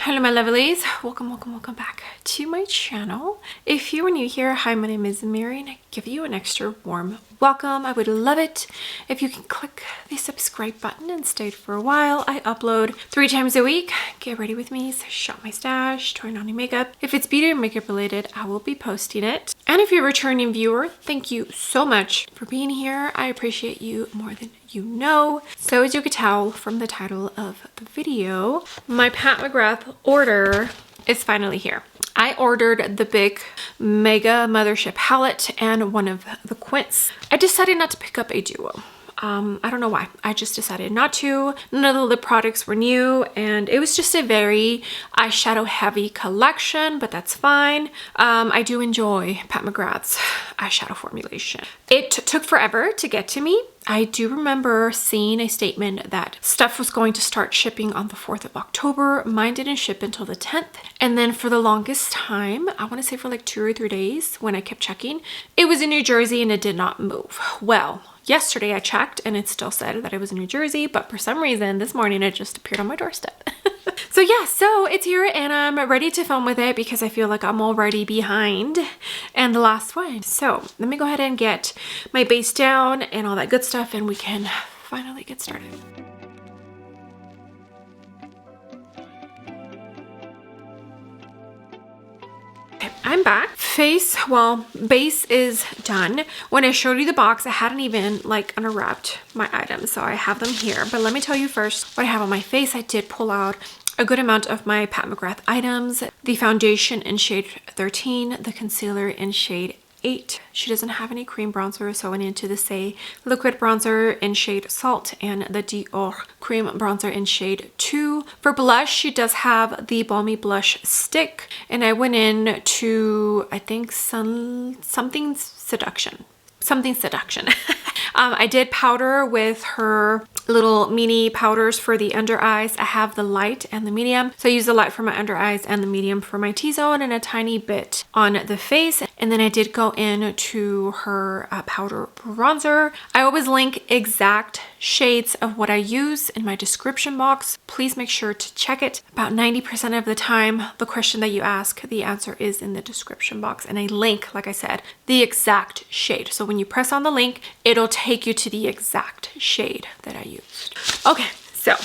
Hello my lovelies, welcome back to my channel. If you are new here, hi, my name is Mary and I give you an extra warm welcome. I would love it if you can click the subscribe button and stay for a while. I upload 3 times a week. Get ready with me, shop my stash, try on new makeup. If it's beauty or makeup related, I will be posting it. And if you're a returning viewer, thank you so much for being here. I appreciate you more than you know. So as you could tell from the title of the video, my Pat McGrath order is finally here. I ordered the big mega mothership palette and one of the Quints. I decided not to pick up a duo. I don't know why. I just decided not to. None of the lip products were new and it was just a very eyeshadow heavy collection, but that's fine. I do enjoy Pat McGrath's eyeshadow formulation. It took forever to get to me. I do remember seeing a statement that stuff was going to start shipping on the 4th of October. Mine didn't ship until the 10th. And then for the longest time, I want to say for like 2 or 3 days when I kept checking, it was in New Jersey and it did not move. Well, yesterday I checked and it still said that it was in New Jersey, but for some reason this morning it just appeared on my doorstep. So yeah, so it's here and I'm ready to film with it because I feel like I'm already behind and the last one. So let me go ahead and get my base down and all that good stuff and we can finally get started. I'm back. Base is done. When I showed you the box, I hadn't even like unwrapped my items, so I have them here. But let me tell you first what I have on my face. I did pull out a good amount of my Pat McGrath items. The foundation in shade 13, the concealer in shade 8. She doesn't have any cream bronzer, so I went into the Say liquid bronzer in shade Salt and the Dior cream bronzer in shade 2. For blush, she does have the Balmy Blush stick, and I went in to, I think, something Seduction. I did powder with her little mini powders for the under eyes. I have the light and the medium. So I use the light for my under eyes and the medium for my T-zone and a tiny bit on the face. And then I did go in to her powder bronzer. I always link exact shades of what I use in my description box. Please make sure to check it. About 90% of the time, the question that you ask, the answer is in the description box. And I link, like I said, the exact shade. So when you press on the link, it'll take you to the exact shade that I used. Okay, so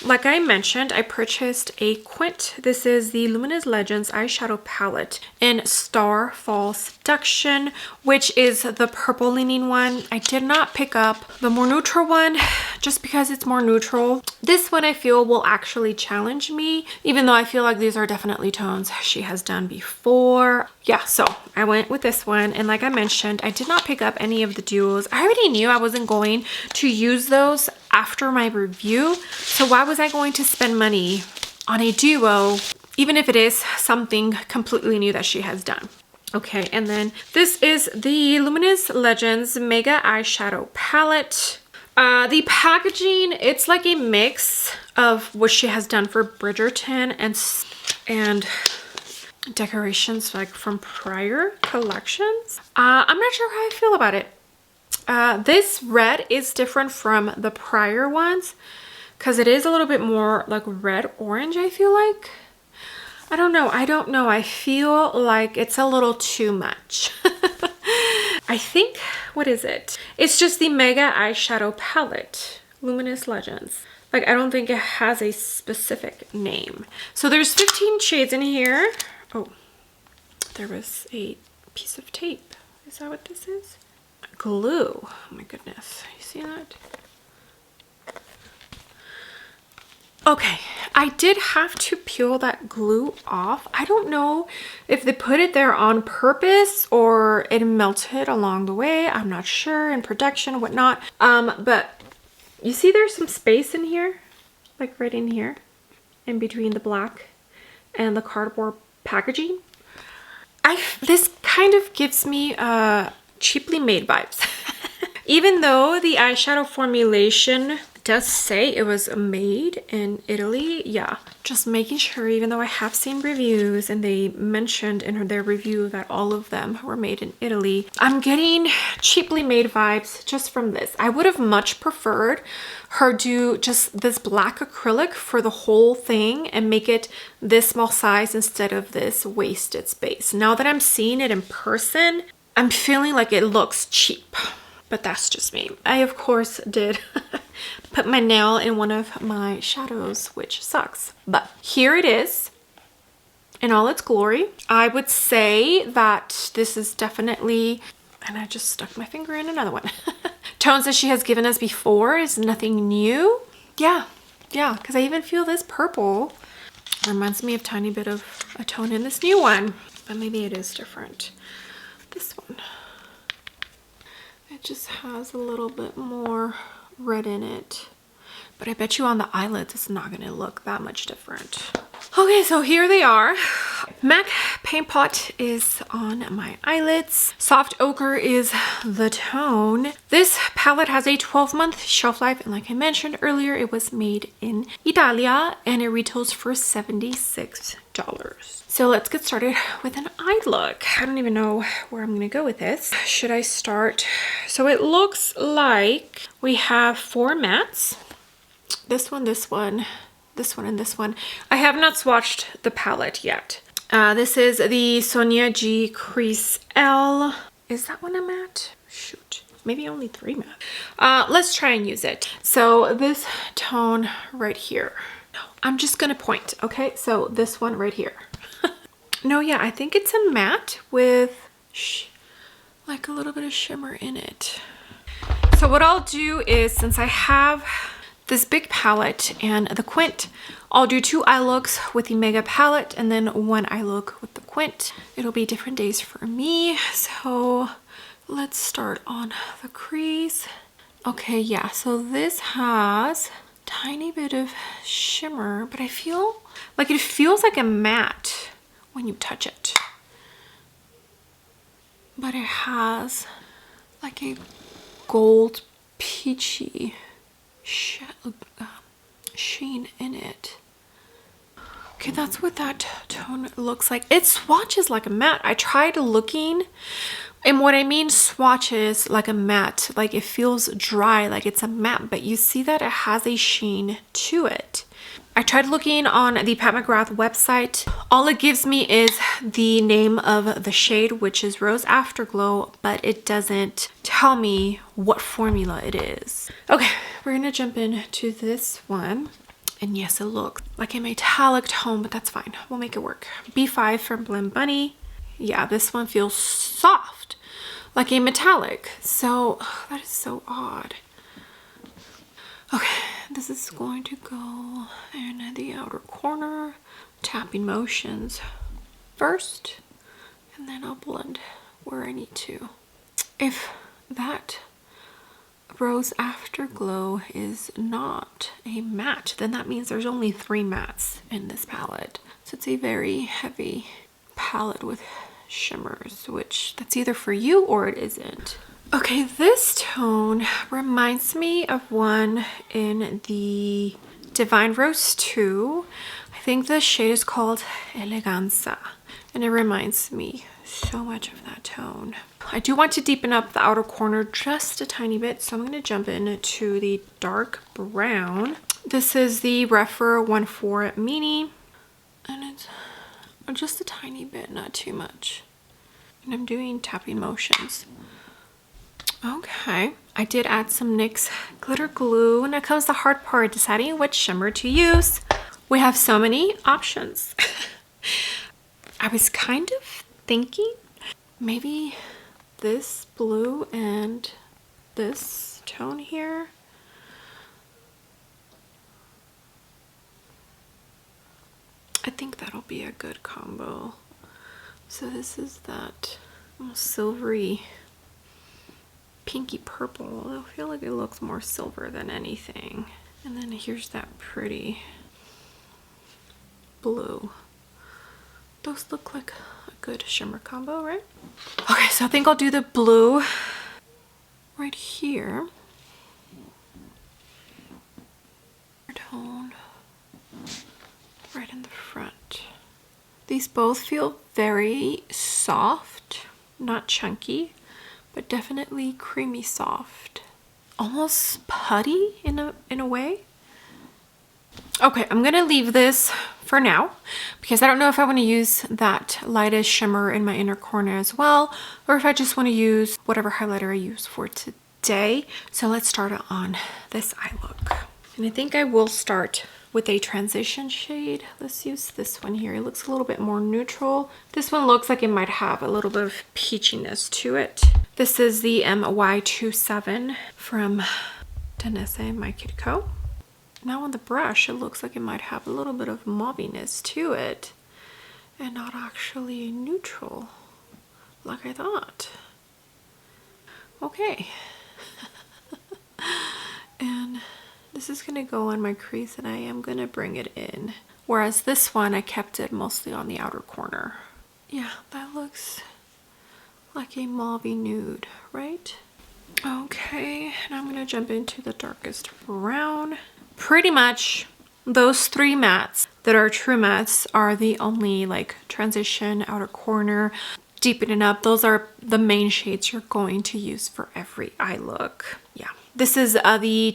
like I mentioned, I purchased a Quint. This is the Luminous Legends eyeshadow palette in Starfall Seduction, which is the purple leaning one. I did not pick up the more neutral one just because it's more neutral. This one I feel will actually challenge me, even though I feel like these are definitely tones she has done before. Yeah, so I went with this one, and like I mentioned, I did not pick up any of the duos. I already knew I wasn't going to use those after my review, so why was I going to spend money on a duo, even if it is something completely new that she has done? Okay, and then this is the Luminous Legends Mega Eyeshadow Palette. The packaging, it's like a mix of what she has done for Bridgerton and decorations like from prior collections. I'm not sure how I feel about it. This red is different from the prior ones because it is a little bit more like red orange, I feel like. I don't know. I feel like it's a little too much. I think, what is it? It's just the Mega Eyeshadow Palette, Luminous Legends. Like, I don't think it has a specific name. So there's 15 shades in here. Oh, there was a piece of tape. Is that what this is? Glue. Oh my goodness. You see that? Okay, I did have to peel that glue off. I don't know if they put it there on purpose or it melted along the way. I'm not sure, in production, whatnot. But you see there's some space in here, like right in here, in between the black and the cardboard packaging. This kind of gives me cheaply made vibes. Even though the eyeshadow formulation It does say it was made in Italy. Yeah, just making sure, even though I have seen reviews and they mentioned in their review that all of them were made in Italy. I'm getting cheaply made vibes just from this. I would have much preferred her do just this black acrylic for the whole thing and make it this small size instead of this wasted space. Now that I'm seeing it in person, I'm feeling like it looks cheap, but that's just me. I, of course, did put my nail in one of my shadows, which sucks. But here it is in all its glory. I would say that this is definitely, and I just stuck my finger in another one. Tones that she has given us before is nothing new. Yeah, because I even feel this purple. Reminds me of a tiny bit of a tone in this new one, but maybe it is different. This one, it just has a little bit more red in it, but I bet you on the eyelids it's not going to look that much different. Okay, so here they are. MAC Paint Pot is on my eyelids. Soft Ochre is the tone. This palette has a 12-month shelf life, and like I mentioned earlier, it was made in Italia and it retails for $76. So let's get started with an eye look. I don't even know where I'm gonna go with this. Should I start? So it looks like we have 4 mattes. This one, this one, this one, and this one. I have not swatched the palette yet. This is the Sonia G Crease L. Is that one a matte? Shoot, maybe only 3 matte. Let's try and use it. So this tone right here. No, I'm just gonna point, okay? So this one right here. No, yeah, I think it's a matte with like a little bit of shimmer in it. So what I'll do is, since I have this big palette and the Quint, I'll do 2 eye looks with the Mega palette and then 1 eye look with the Quint. It'll be different days for me. So let's start on the crease. Okay, yeah, so this has a tiny bit of shimmer, but I feel like it feels like a matte when you touch it. But it has like a gold peachy sheen in it. Okay, that's what that tone looks like. It swatches like a matte. I tried looking, and what I mean swatches like a matte, like it feels dry, like it's a matte, but you see that it has a sheen to it. I tried looking on the Pat McGrath website. All it gives me is the name of the shade, which is Rose Afterglow, but it doesn't tell me what formula it is. Okay, we're gonna jump into this one. And yes, it looks like a metallic tone, but that's fine. We'll make it work. B5 from Blend Bunny. Yeah, this one feels soft, like a metallic. So that is so odd. Okay, this is going to go in the outer corner, tapping motions first, and then I'll blend where I need to. If that Rose Afterglow is not a matte, then that means there's only 3 mattes in this palette. So it's a very heavy palette with shimmers, which that's either for you or it isn't. Okay, this tone reminds me of one in the Divine Rose 2. I think the shade is called Eleganza, and it reminds me so much of that tone. I do want to deepen up the outer corner just a tiny bit, so I'm going to jump into the dark brown. This is the Refer 1.4 Mini, and it's just a tiny bit, not too much. And I'm doing tapping motions. Okay, I did add some NYX glitter glue. Now comes the hard part, deciding which shimmer to use. We have so many options. I was kind of thinking maybe this blue and this tone here. I think that'll be a good combo. So this is that silvery pinky purple. I feel like it looks more silver than anything. And then here's that pretty blue. Those look like a good shimmer combo, right? Okay, so I think I'll do the blue right here. These both feel very soft, not chunky, but definitely creamy soft. Almost putty in a way. Okay, I'm gonna leave this for now because I don't know if I want to use that lightest shimmer in my inner corner as well, or if I just want to use whatever highlighter I use for today. So let's start on this eye look. And I think I will start with a transition shade. Let's use this one here. It looks a little bit more neutral. This one looks like it might have a little bit of peachiness to it. This is the MY27 from Danesse My Kid Co. Now on the brush, it looks like it might have a little bit of mauviness to it and not actually neutral like I thought. Okay. And this is gonna go on my crease and I am gonna bring it in. Whereas this one, I kept it mostly on the outer corner. Yeah, that looks like a mauvey nude, right? Okay, and I'm gonna jump into the darkest brown. Pretty much those three mattes that are true mattes are the only like transition, outer corner, deepening up. Those are the main shades you're going to use for every eye look. Yeah, this is the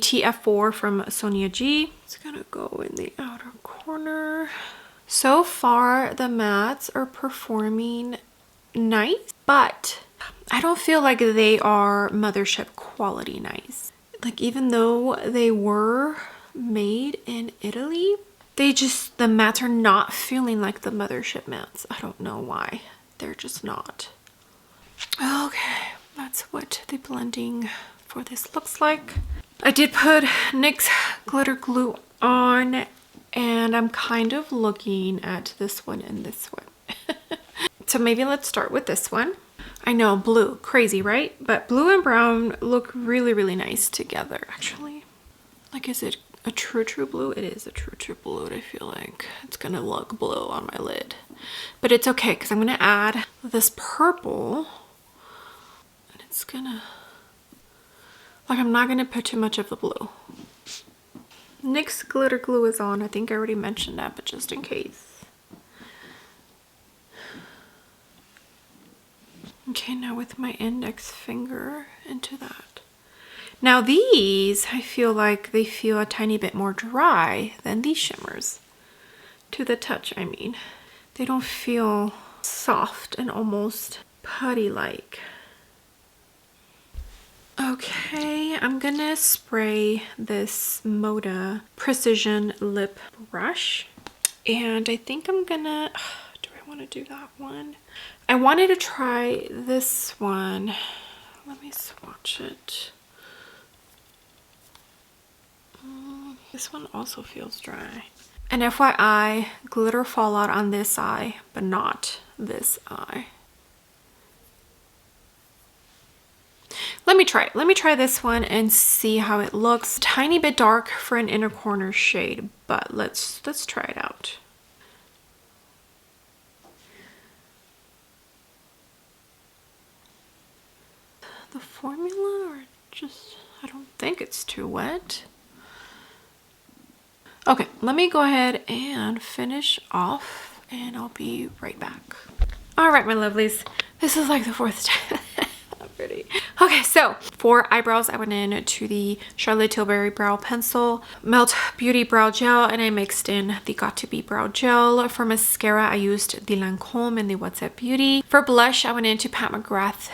TF4 from Sonia G. It's gonna go in the outer corner. So far the mattes are performing nice, but I don't feel like they are mothership quality nice. Like even though they were made in Italy, the mattes are not feeling like the mothership mattes. I don't know why. They're just not. Okay, that's what the blending for this looks like. I did put NYX glitter glue on and I'm kind of looking at this one and this one. So maybe let's start with this one. I know, blue, crazy, right? But blue and brown look really, really nice together, actually. Like, is it a true blue? It is a true blue. I feel like it's gonna look blue on my lid. But it's okay, because I'm gonna add this purple. And it's gonna... Like, I'm not gonna put too much of the blue. NYX glitter glue is on. I think I already mentioned that, but just in case. Okay, now with my index finger into that. Now these, I feel like they feel a tiny bit more dry than these shimmers. To the touch, I mean. They don't feel soft and almost putty-like. Okay, I'm gonna spray this Moda Precision Lip Brush. And I think I'm gonna... do I want to do that one? I wanted to try this one. Let me swatch it. This one also feels dry. And FYI, glitter fallout on this eye, but not this eye. Let me try it. Let me try this one and see how it looks. Tiny bit dark for an inner corner shade, but let's try it out. The formula, or just, I don't think it's too wet. Okay, let me go ahead and finish off and I'll be right back. All right, my lovelies, this is like the fourth time. Pretty. Okay, so for eyebrows, I went in to the Charlotte Tilbury Brow Pencil, Melt Beauty Brow Gel, and I mixed in the Got To Be Brow Gel. For mascara, I used the Lancome and the What's Up Beauty. For blush, I went into Pat McGrath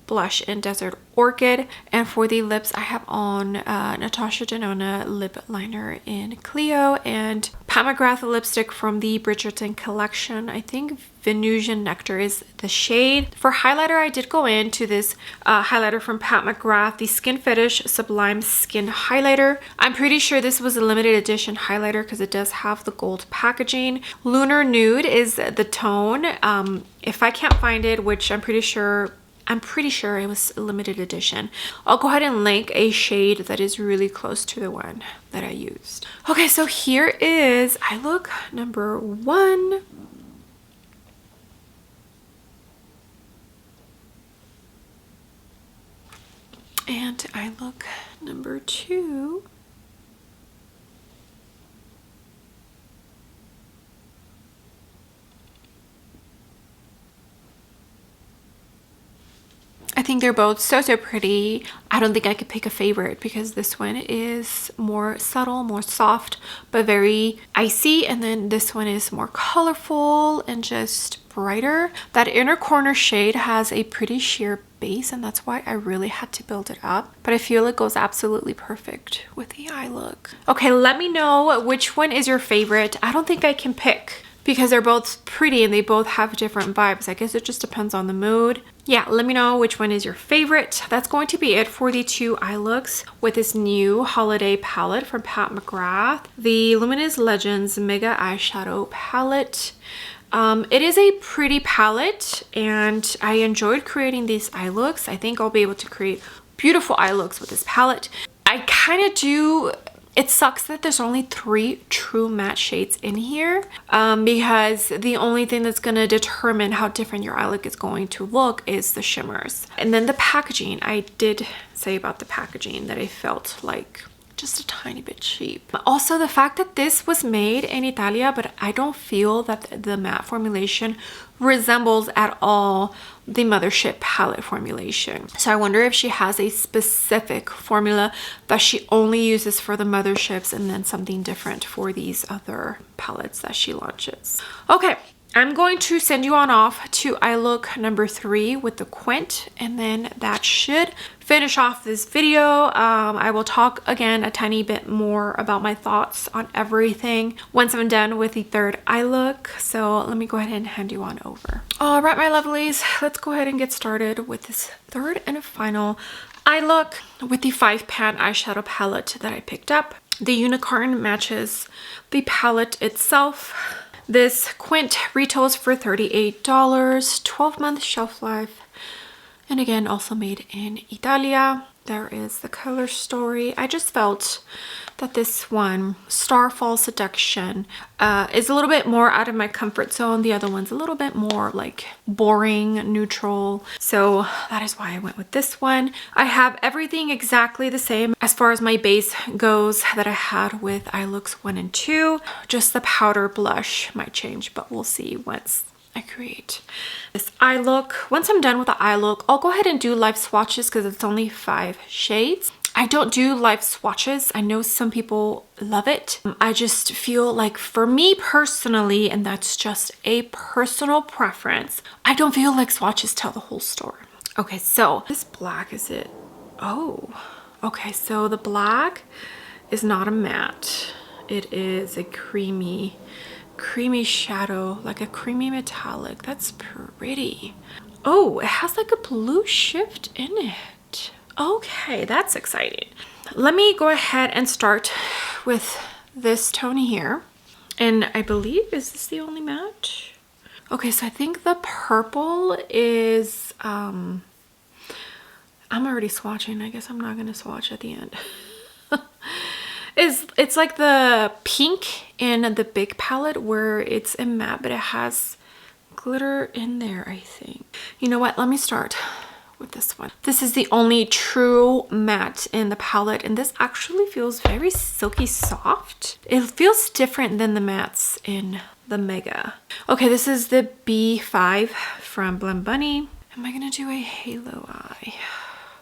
blush in Desert Orchid, and for the lips I have on Natasha Denona lip liner in Clio and Pat McGrath lipstick from the Bridgerton collection. I think Venusian Nectar is the shade. For highlighter, I did go into this highlighter from Pat McGrath, the Skin Fetish Sublime Skin Highlighter. I'm pretty sure this was a limited edition highlighter because it does have the gold packaging. Lunar Nude is the tone. If I can't find it, which I'm pretty sure it was a limited edition, I'll go ahead and link a shade that is really close to the one that I used. Okay, so here is eye look number 1. And eye look number 2. I think they're both so pretty. I don't think I could pick a favorite because this one is more subtle, more soft, but very icy. And then this one is more colorful and just brighter. That inner corner shade has a pretty sheer base, and that's why I really had to build it up. But I feel it goes absolutely perfect with the eye look. Okay, let me know which one is your favorite. I don't think I can pick because they're both pretty and they both have different vibes. I guess it just depends on the mood. Yeah, let me know which one is your favorite. That's going to be it for the 2 eye looks with this new holiday palette from Pat McGrath, the Luminous Legends Mega Eyeshadow Palette. It is a pretty palette and I enjoyed creating these eye looks. I think I'll be able to create beautiful eye looks with this palette. I kind of do. It sucks that there's only 3 true matte shades in here because the only thing that's going to determine how different your eye look is going to look is the shimmers. And then the packaging, I did say about the packaging that I felt like just a tiny bit cheap. Also, the fact that this was made in Italia, but I don't feel that the matte formulation resembles at all the Mothership palette formulation. So I wonder if she has a specific formula that she only uses for the Motherships and then something different for these other palettes that she launches. Okay, I'm going to send you on off to eye look number 3 with the Quint, and then that should finish off this video. I will talk again a tiny bit more about my thoughts on everything once I'm done with the 3rd eye look. So let me go ahead and hand you on over. All right, my lovelies, let's go ahead and get started with this 3rd and final eye look with the 5-pan eyeshadow palette that I picked up. The unicorn matches the palette itself. This Quint retails for $38, 12-month shelf life, and again, also made in Italia. There is the color story. I just felt that this one, Starfall Seduction, is a little bit more out of my comfort zone. The other one's a little bit more like boring, neutral. So that is why I went with this one. I have everything exactly the same as far as my base goes that I had with eye looks 1 and 2. Just the powder blush might change, but we'll see once I create this eye look. Once I'm done with the eye look, I'll go ahead and do live swatches because it's only 5 shades. I don't do live swatches. I know some people love it. I just feel like for me personally, and that's just a personal preference, I don't feel like swatches tell the whole story. Okay, so this black, is it? Oh, okay, so the black is not a matte. It is a creamy shadow, like a creamy metallic. That's pretty. Oh, it has like a blue shift in it. Okay, that's exciting. Let me go ahead and start with this tone here. And I believe, is this the only matte? Okay, so I think the purple is, I'm already swatching. I guess I'm not gonna swatch at the end. It's like the pink in the big palette where it's a matte, but it has glitter in there, I think. You know what? Let me start with this one. This is the only true matte in the palette, and this actually feels very silky soft. It feels different than the mattes in the Mega. Okay, this is the B5 from Blend Bunny. Am I gonna do a halo eye?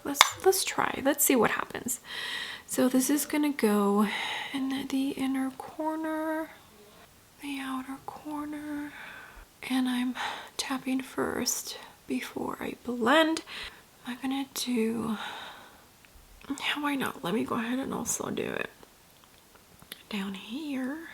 Let's try. Let's see what happens. So this is gonna go in the inner corner, the outer corner, and I'm tapping first before I blend. I'm gonna do, why not? Let me go ahead and also do it down here.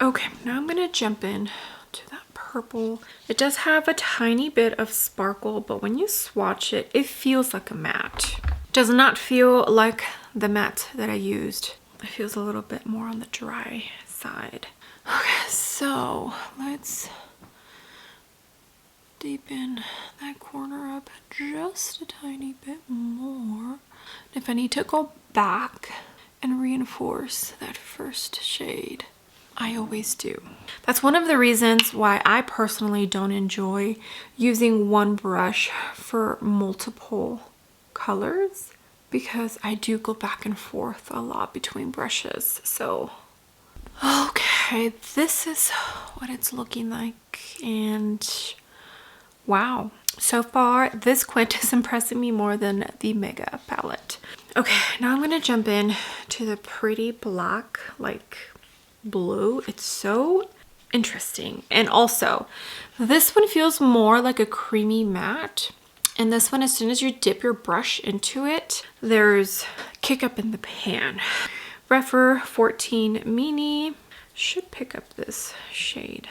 Okay, now I'm gonna jump in to that purple. It does have a tiny bit of sparkle, but when you swatch it, it feels like a matte. Does not feel like the matte that I used. It feels a little bit more on the dry side. Okay, so let's deepen that corner up just a tiny bit more. If I need to go back and reinforce that first shade, I always do. That's one of the reasons why I personally don't enjoy using one brush for multiple colors, because I do go back and forth a lot between brushes. So okay, this is what it's looking like, and wow. So far, this Quint is impressing me more than the Mega palette. Okay, now I'm gonna jump in to the pretty black, like blue. It's so interesting. And also, this one feels more like a creamy matte. And this one, as soon as you dip your brush into it, there's kick up in the pan. Refer 14 Mini. Should pick up this shade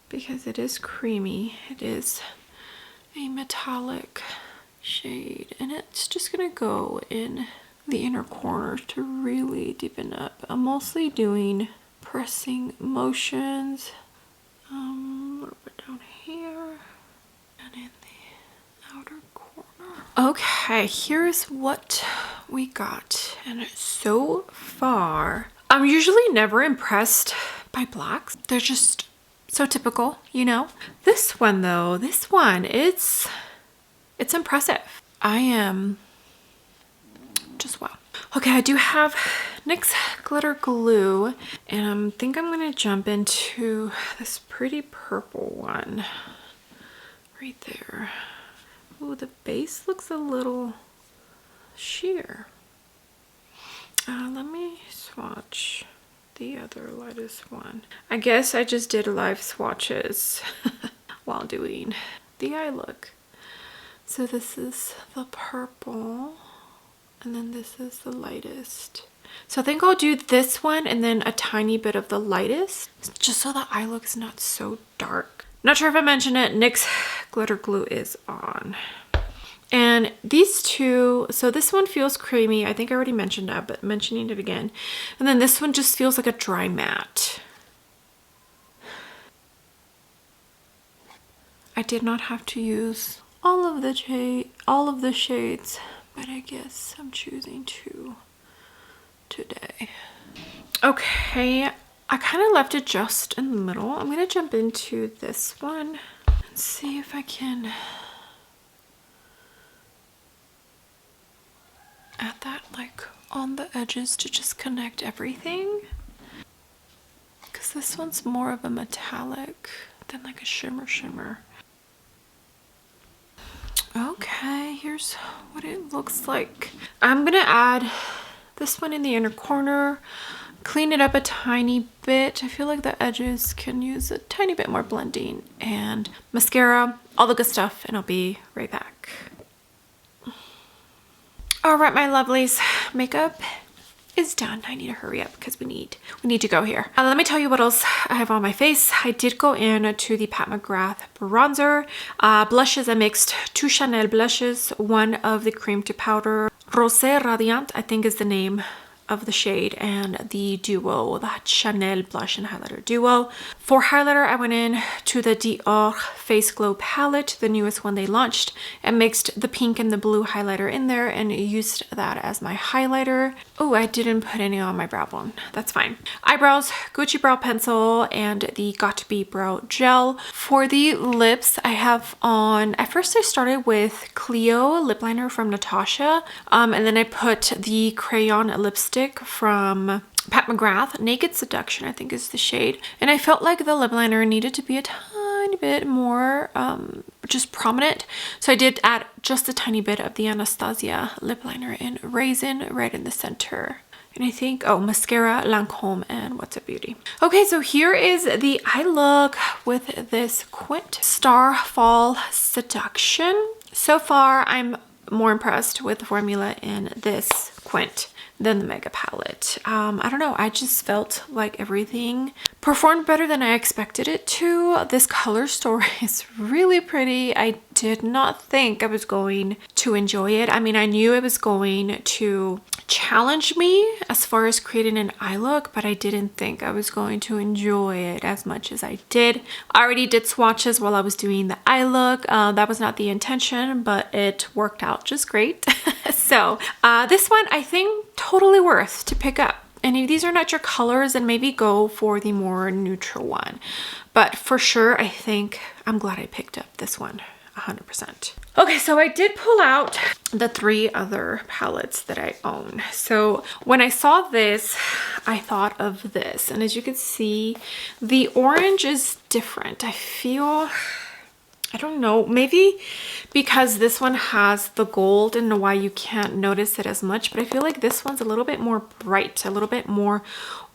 because it is creamy. It is a metallic shade, and it's just gonna go in the inner corners to really deepen up. I'm mostly doing pressing motions a little bit down here and in the outer corner. Okay, here's what we got, and so far I'm usually never impressed by blacks. They're just so typical, you know. This one though, it's impressive. I am just wow. Okay, I do have NYX glitter glue, and I think I'm gonna jump into this pretty purple one right there. Oh, the base looks a little sheer. Let me swatch the other lightest one. I guess I just did live swatches while doing the eye look. So this is the purple, and then this is the lightest. So I think I'll do this one and then a tiny bit of the lightest, just so the eye look is not so dark. Not sure if I mentioned it, NYX glitter glue is on. And these two, so this one feels creamy. I think I already mentioned that, but mentioning it again. And then this one just feels like a dry matte. I did not have to use all of the shades, but I guess I'm choosing to today. Okay, I kind of left it just in the middle. I'm gonna jump into this one and see if I can add that like on the edges to just connect everything, because this one's more of a metallic than like a shimmer. Okay, here's what it looks like. I'm gonna add this one in the inner corner, clean it up a tiny bit. I feel like the edges can use a tiny bit more blending, and mascara, all the good stuff, and I'll be right back. All right, my lovelies, makeup is done. I need to hurry up because we need to go here. Let me tell you what else I have on my face. I did go in to the Pat McGrath bronzer. Blushes, I mixed 2 Chanel blushes, one of the cream to powder. Rosé Radiant, I think is the name of the shade, and the duo, the Chanel blush and highlighter duo. For highlighter, I went in to the Dior Face Glow palette, the newest one they launched, and mixed the pink and the blue highlighter in there and used that as my highlighter. Oh, I didn't put any on my brow bone. That's fine. Eyebrows, Gucci brow pencil and the Got2b brow gel. For the lips, I have on, at first I started with Clio lip liner from Natasha, and then I put the crayon lipstick from Pat McGrath, Naked Seduction, I think is the shade. And I felt like the lip liner needed to be a tiny bit more just prominent. So I did add just a tiny bit of the Anastasia lip liner in Raisin right in the center. And I think, oh, mascara, Lancome, and What's Up Beauty. Okay, so here is the eye look with this Quint Starfall Seduction. So far, I'm more impressed with the formula in this Quint than the Mega palette. I don't know, I just felt like everything performed better than I expected it to. This color story is really pretty. I did not think I was going to enjoy it. I mean, I knew it was going to challenge me as far as creating an eye look, but I didn't think I was going to enjoy it as much as I did. I already did swatches while I was doing the eye look. That was not the intention, but it worked out just great. So this one I think totally worth to pick up. And if these are not your colors, then maybe go for the more neutral one. But for sure, I think I'm glad I picked up this one 100%. Okay, so I did pull out the 3 other palettes that I own. So when I saw this, I thought of this. And as you can see, the orange is different. I feel I don't know, maybe because this one has the gold and why you can't notice it as much, but I feel like this one's a little bit more bright, a little bit more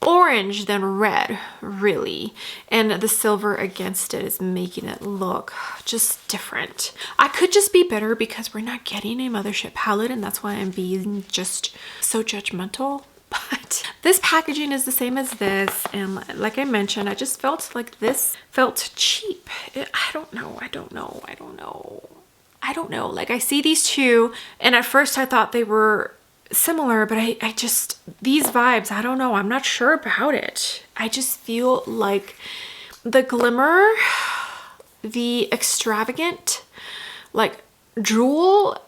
orange than red, really. And the silver against it is making it look just different. I could just be bitter because we're not getting a Mothership palette, and that's why I'm being just so judgmental. But this packaging is the same as this, and like I mentioned, I just felt like this felt cheap. I don't know. Like I see these two, and at first I thought they were similar, but I just, these vibes, I don't know. I'm not sure about it. I just feel like the glimmer, the extravagant, like jewel,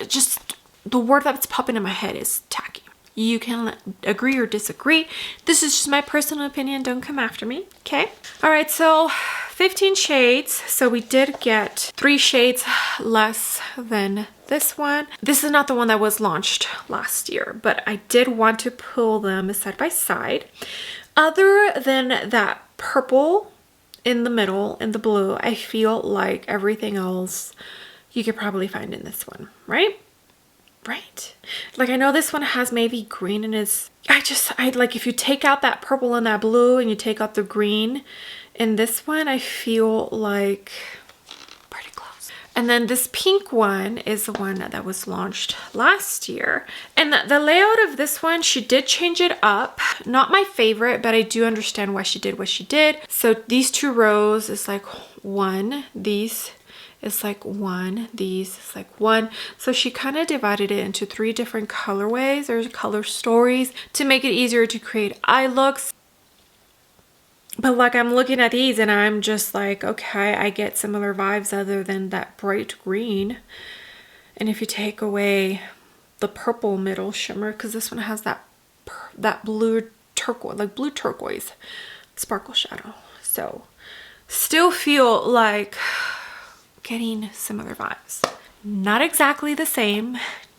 just the word that's popping in my head is tacky. You can agree or disagree. This is just my personal opinion. Don't come after me, okay? All right, so 15 shades. So we did get 3 shades less than this one. This is not the one that was launched last year, but I did want to pull them side by side. Other than that purple in the middle and the blue, I feel like everything else you could probably find in this one, right? Right? Like I know this one has maybe green in its, I like if you take out that purple and that blue and you take out the green in this one, I feel like pretty close. And then this pink one is the one that was launched last year. And the layout of this one, she did change it up. Not my favorite, but I do understand why she did what she did. So these 2 rows is like 1, these is like 1, these is like 1. So she kind of divided it into 3 different colorways. There's color stories to make it easier to create eye looks. But like I'm looking at these and I'm just like, okay, I get similar vibes other than that bright green. And if you take away the purple middle shimmer, because this one has that blue turquoise, like blue turquoise sparkle shadow. So still feel like getting similar vibes. Not exactly the same.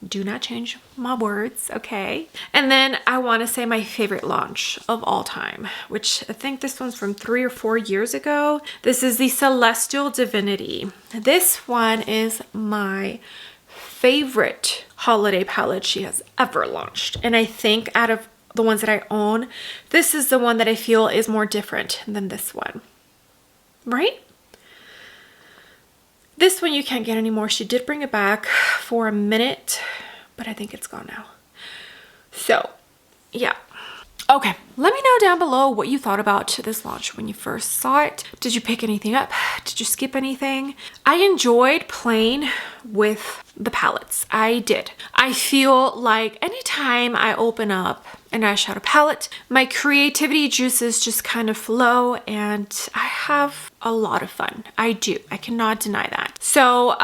Do not change my words, okay? And then I want to say my favorite launch of all time, which I think this one's from 3 or 4 years ago. This is the Celestial Divinity. This one is my favorite holiday palette she has ever launched. And I think out of the ones that I own, this is the one that I feel is more different than this one, right? This one you can't get anymore. She did bring it back for a minute, but I think it's gone now. So, yeah. Okay, let me know down below what you thought about this launch when you first saw it. Did you pick anything up? Did you skip anything? I enjoyed playing with the palettes. I did. I feel like anytime I open up an eyeshadow palette, my creativity juices just kind of flow and I have a lot of fun. I do. I cannot deny that. So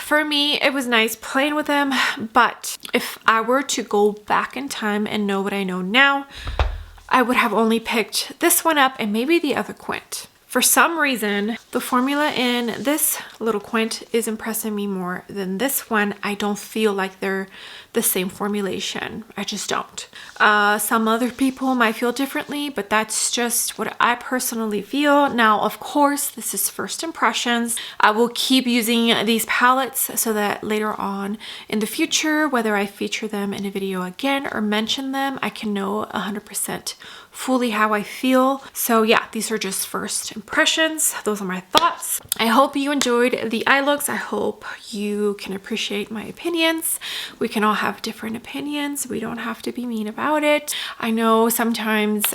for me, it was nice playing with them, but if I were to go back in time and know what I know now, I would have only picked this one up and maybe the other Quint. For some reason, the formula in this little Quint is impressing me more than this one. I don't feel like they're the same formulation. I just don't. Some other people might feel differently, but that's just what I personally feel. Now, of course, this is first impressions. I will keep using these palettes so that later on in the future, whether I feature them in a video again or mention them, I can know 100% fully how I feel. So yeah, these are just first impressions. Those are my thoughts. I hope you enjoyed the eye looks. I hope you can appreciate my opinions. We can all have different opinions. We don't have to be mean about it. I know sometimes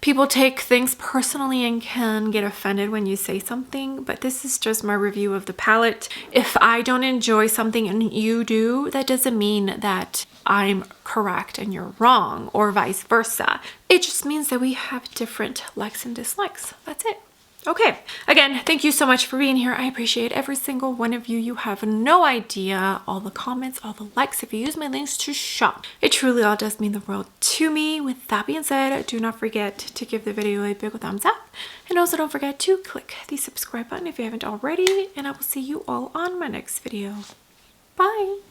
people take things personally and can get offended when you say something, but this is just my review of the palette. If I don't enjoy something and you do, that doesn't mean that I'm correct and you're wrong, or vice versa. It just means that we have different likes and dislikes. That's it. Okay, again, thank you so much for being here. I appreciate every single one of you. You have no idea all the comments, all the likes. If you use my links to shop, it truly all does mean the world to me. With that being said, do not forget to give the video a big thumbs up, and also don't forget to click the subscribe button if you haven't already, and I will see you all on my next video. Bye.